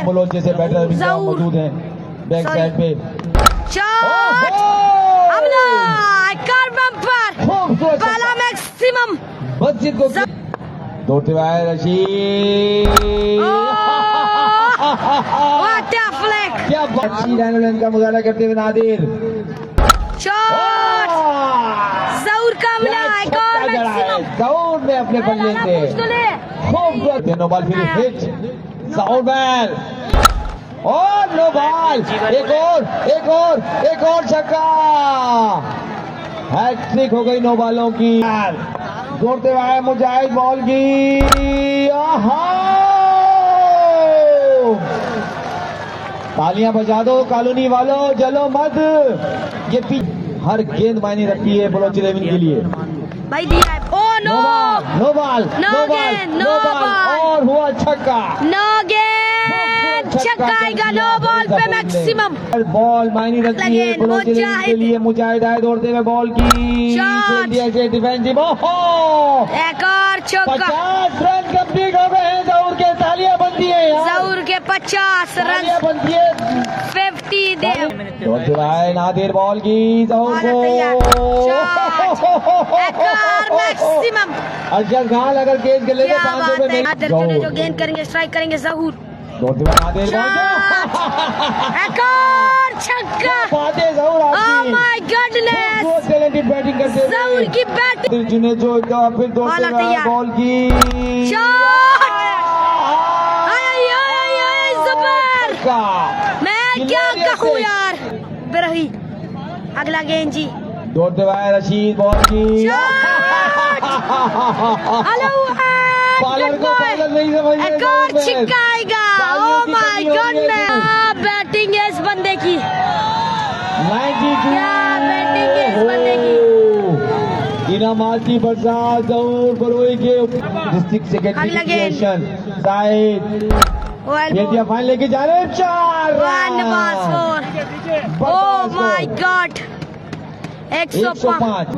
बोलो जैसे बैटर भी मौजूद हैं बैक साइड पे। शॉट हमला कार बम्पर पहला मैक्सिमम मस्जिद को दौड़ते हुए आए रशीद। What a flag. क्या अच्छी लाइन का मुजाहरा करते हुए नादिर। शॉट जहूर का हमला एक और मैक्सिमम। जहूर ने अपने बल्ले से खूब नो बॉल फिर हिट जहूर बैल और नो बॉल एक और छक्का। हैट्रिक हो गई नो बॉलों की। दौड़ते हुए आए मुजाहिद बॉल की। तालियां बजा दो कॉलोनी वालों, जलो मत। ये हर गेंद मायने रखती है बलोच इलेवन के लिए। भाई दिया है। ओ नो नो बॉल और हुआ छक्का। नो गेंद छक्का आएगा। नो बॉल पे मैक्सिमम बॉल मायने रखती है बलोच इलेवन के लिए। मुजाहिद आए दौड़ते हुए बॉल की डिफेंसिव। एक और चौका। 50 रन कंप्लीट हो गए हैं जहूर के। तालियां बनती है जहूर के 50 रन बनती है। 50 दे। दौड़ते हुए नादिर बॉल की जहूर को। मैक्सिमम अरशद खान अगर केस कर लेते 500 रुपए जो गेंद करेंगे स्ट्राइक करेंगे जहूर। दौड़ते हुए नादिर एक और छक्का। Zahoor oh my goodness. Talented batting करते जहूर की बैटिंग। जुने जो फिर दौड़ते हुए बॉल की शॉट। ज़बर। मैं क्या कहूँ यार। बरही अगला गेंद जी। दौड़ते हुए रशीद बॉल की। हेलो पालर को पालर नहीं समझ रहे। एक और छक्का आएगा। ओह माय गॉडनेस। बैटिंग है इस बंदे की। 92 क्या बैटिंग है इस बंदे की। इनामाती बरसात जहूर बरोई के डिस्ट्रिक्ट सेक्रेटरी साहिद ये फाइनल लेके जा रहे हैं। 4 ओह माय गॉड 105।